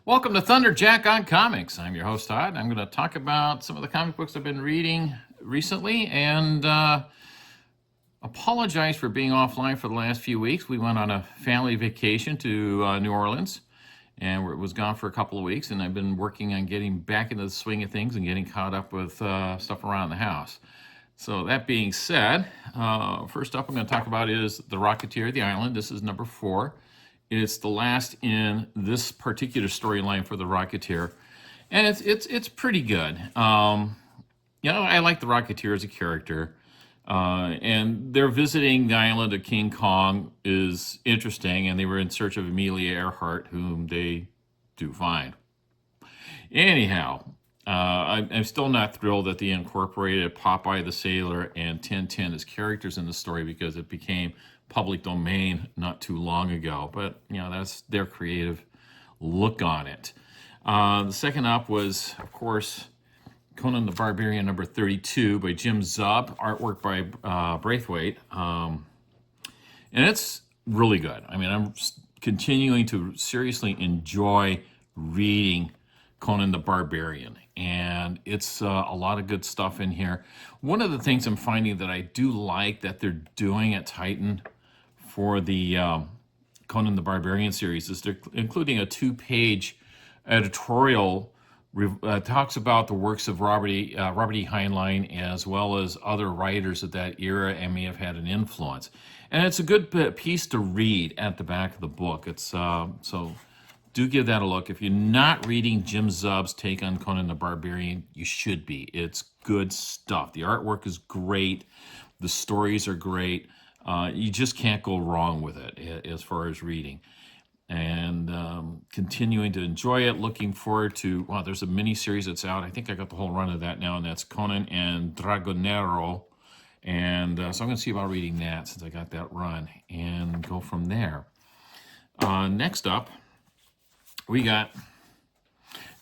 Welcome to Thunderjack on Comics. I'm your host, Todd. I'm going to talk about some of the comic books I've been reading recently and apologize for being offline for the last few weeks. We went on a family vacation to New Orleans and was gone for a couple of weeks, and I've been working on getting back into the swing of things and getting caught up with stuff around the house. So that being said, first up I'm going to talk about is The Rocketeer, The Island. This is number 4. It's the last in this particular storyline for the Rocketeer, and it's pretty good. I like the Rocketeer as a character, and their visiting the island of King Kong is interesting, and they were in search of Amelia Earhart, whom they do find. Anyhow, I'm still not thrilled that they incorporated Popeye the Sailor and Tintin as characters in the story because it became public domain not too long ago. But, that's their creative look on it. The second up was, of course, Conan the Barbarian number 32 by Jim Zub, artwork by Braithwaite. And it's really good. I mean, I'm continuing to seriously enjoy reading Conan the Barbarian, and it's a lot of good stuff in here. One of the things I'm finding that I do like that they're doing at Titan for the Conan the Barbarian series is they're including a 2-page editorial talks about the works of Robert E. Heinlein as well as other writers of that era and may have had an influence. And it's a good piece to read at the back of the book. It's so do give that a look. If you're not reading Jim Zub's take on Conan the Barbarian, you should be. It's good stuff. The artwork is great. The stories are great. You just can't go wrong with it as far as reading. And continuing to enjoy it. Looking forward to, there's a mini-series that's out. I think I got the whole run of that now, and that's Conan and Dragonero. And so I'm going to see about reading that since I got that run and go from there. Next up, we got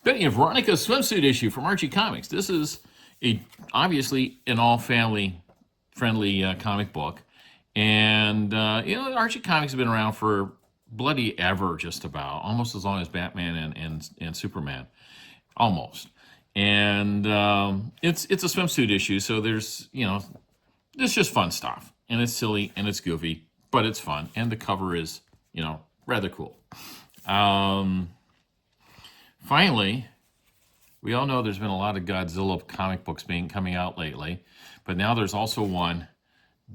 Betty and Veronica's Swimsuit issue from Archie Comics. This is obviously an all-family friendly comic book. And, Archie Comics have been around for bloody ever, just about. Almost as long as Batman and Superman. Almost. And it's a swimsuit issue, so there's, it's just fun stuff. And it's silly and it's goofy, but it's fun. And the cover is, rather cool. Finally, we all know there's been a lot of Godzilla comic books coming out lately, but now there's also one,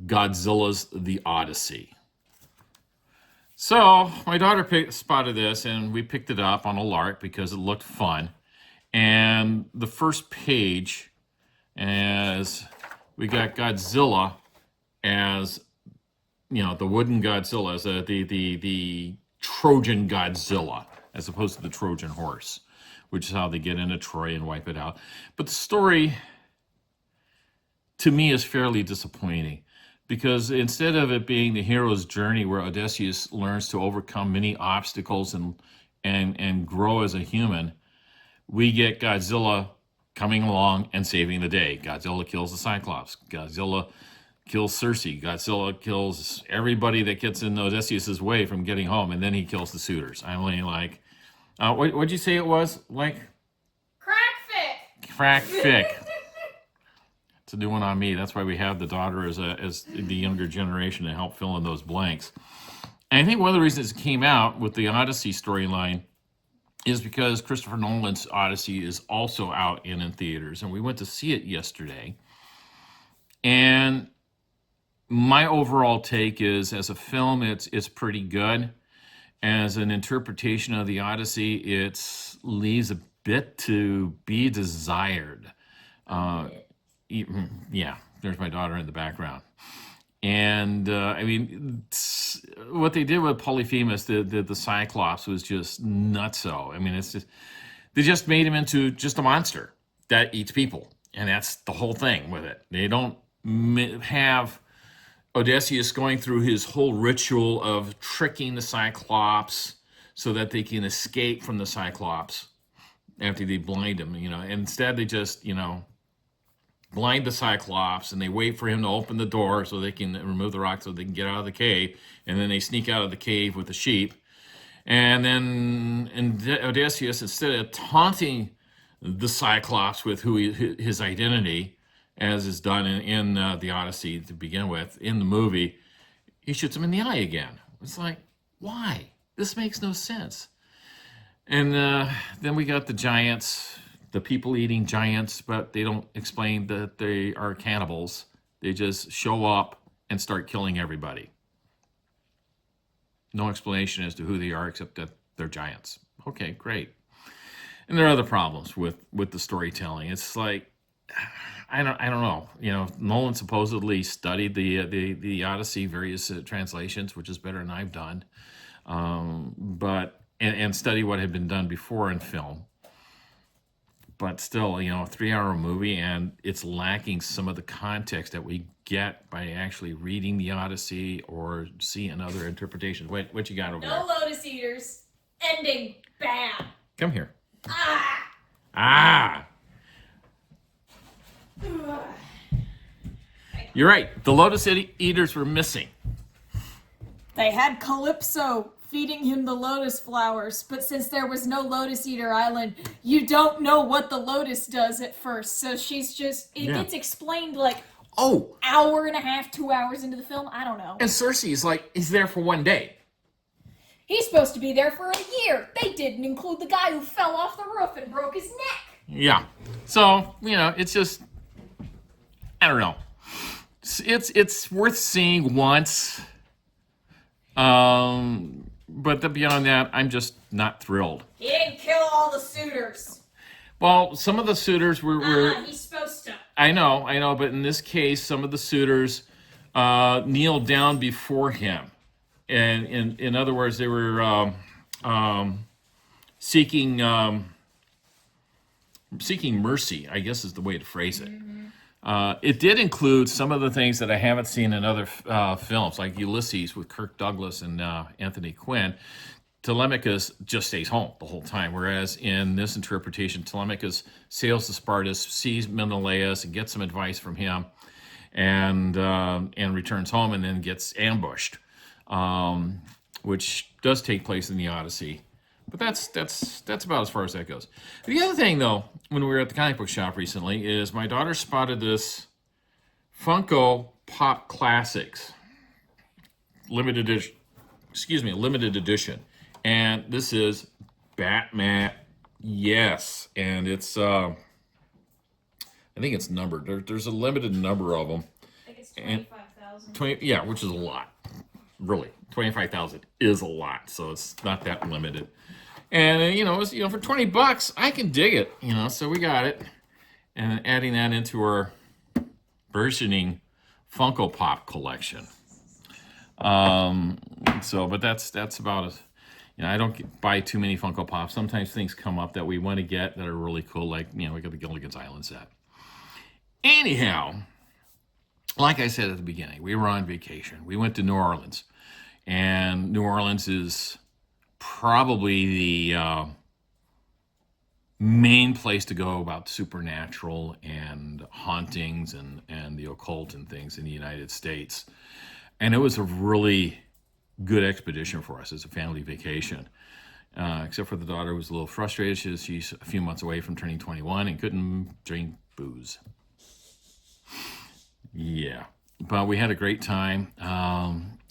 Godzilla's The Odyssey. So my daughter spotted this, and we picked it up on a lark because it looked fun. And the first page, as we got Godzilla as, the wooden Godzilla, as the Trojan Godzilla, as opposed to the Trojan horse, which is how they get into Troy and wipe it out. But the story, to me, is fairly disappointing because instead of it being the hero's journey where Odysseus learns to overcome many obstacles and grow as a human, we get Godzilla coming along and saving the day. Godzilla kills the Cyclops. Godzilla kills Circe. Godzilla kills everybody that gets in Odysseus' way from getting home, and then he kills the suitors. I'm only like, what'd you say it was? Like? Crack fic. It's a new one on me. That's why we have the daughter as the younger generation to help fill in those blanks. And I think one of the reasons it came out with the Odyssey storyline is because Christopher Nolan's Odyssey is also out in theaters, and we went to see it yesterday. And my overall take is, as a film, it's pretty good. As an interpretation of the Odyssey, it leaves a bit to be desired. Yeah, there's my daughter in the background. And, what they did with Polyphemus, the Cyclops, was just nutso. I mean, they just made him into just a monster that eats people. And that's the whole thing with it. They don't have Odysseus going through his whole ritual of tricking the Cyclops so that they can escape from the Cyclops after they blind him, Instead, they just, blind the Cyclops, and they wait for him to open the door so they can remove the rock so they can get out of the cave, and then they sneak out of the cave with the sheep, And then Odysseus, instead of taunting the Cyclops with his identity, as is done in the Odyssey to begin with, in the movie, he shoots him in the eye again. It's like, why? This makes no sense. And then we got the giants, the people-eating giants, but they don't explain that they are cannibals. They just show up and start killing everybody. No explanation as to who they are except that they're giants. Okay, great. And there are other problems with the storytelling. It's like, I don't know. Nolan supposedly studied the Odyssey, various translations, which is better than I've done. But study what had been done before in film. But still, a 3-hour movie, and it's lacking some of the context that we get by actually reading the Odyssey or seeing other interpretations. What you got over there? No Lotus Eaters. Ending bad. Come here. Ah! Ah! You're right. The Lotus Eaters were missing. They had Calypso feeding him the lotus flowers, but since there was no Lotus Eater Island, you don't know what the lotus does at first. So she's just, it gets explained like hour and a half, 2 hours into the film. I don't know. And Cersei's like, he's there for one day. He's supposed to be there for a year. They didn't include the guy who fell off the roof and broke his neck. Yeah. So, it's just, I don't know. It's worth seeing once. But beyond that, I'm just not thrilled. He didn't kill all the suitors. Well, some of the suitors were He's supposed to. I know, but in this case, some of the suitors kneeled down before him. And in other words, they were seeking mercy, I guess is the way to phrase it. It did include some of the things that I haven't seen in other films, like Ulysses with Kirk Douglas and Anthony Quinn. Telemachus just stays home the whole time, whereas in this interpretation, Telemachus sails to Sparta, sees Menelaus, and gets some advice from him, and returns home, and then gets ambushed, which does take place in the Odyssey. But that's about as far as that goes. The other thing, though, when we were at the comic book shop recently, is my daughter spotted this Funko Pop Classics limited edition, and this is Batman. Yes, and it's I think it's numbered. There's a limited number of them. I think it's 25,000. Yeah, which is a lot. Really, 25,000 is a lot, so it's not that limited. And it's, for $20, I can dig it. So we got it, and adding that into our burgeoning Funko Pop collection. But that's about it. I don't buy too many Funko Pops. Sometimes things come up that we want to get that are really cool, like we got the Gilligan's Island set. Anyhow, like I said at the beginning, we were on vacation. We went to New Orleans, and New Orleans is probably the main place to go about supernatural and hauntings and the occult and things in the United States. And it was a really good expedition for us as a family vacation, except for the daughter who was a little frustrated. She's a few months away from turning 21 and couldn't drink booze. Yeah, but we had a great time.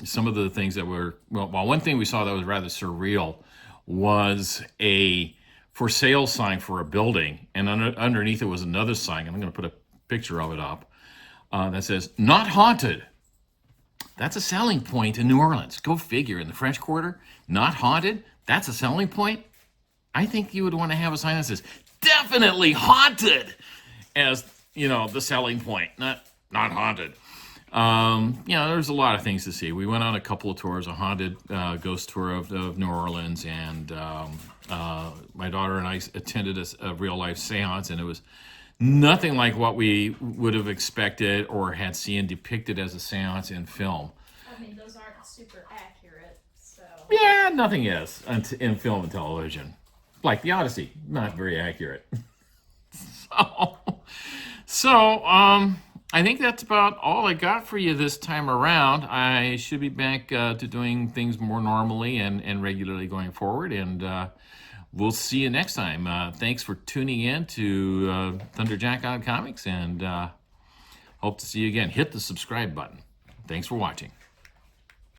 Some of the things that were, one thing we saw that was rather surreal was a for sale sign for a building, and underneath it was another sign, and I'm going to put a picture of it up, that says, "Not haunted." That's a selling point in New Orleans. Go figure, in the French Quarter, not haunted, that's a selling point. I think you would want to have a sign that says, "Definitely haunted," as, the selling point, not haunted. There's a lot of things to see. We went on a couple of tours, a haunted ghost tour of New Orleans, and my daughter and I attended a real-life seance, and it was nothing like what we would have expected or had seen depicted as a seance in film. I mean, those aren't super accurate, so... Yeah, nothing is in film and television. Like the Odyssey, not very accurate. So, I think that's about all I got for you this time around. I should be back to doing things more normally and regularly going forward, and we'll see you next time. Thanks for tuning in to Thunderjack on Comics, and hope to see you again. Hit the subscribe button. Thanks for watching.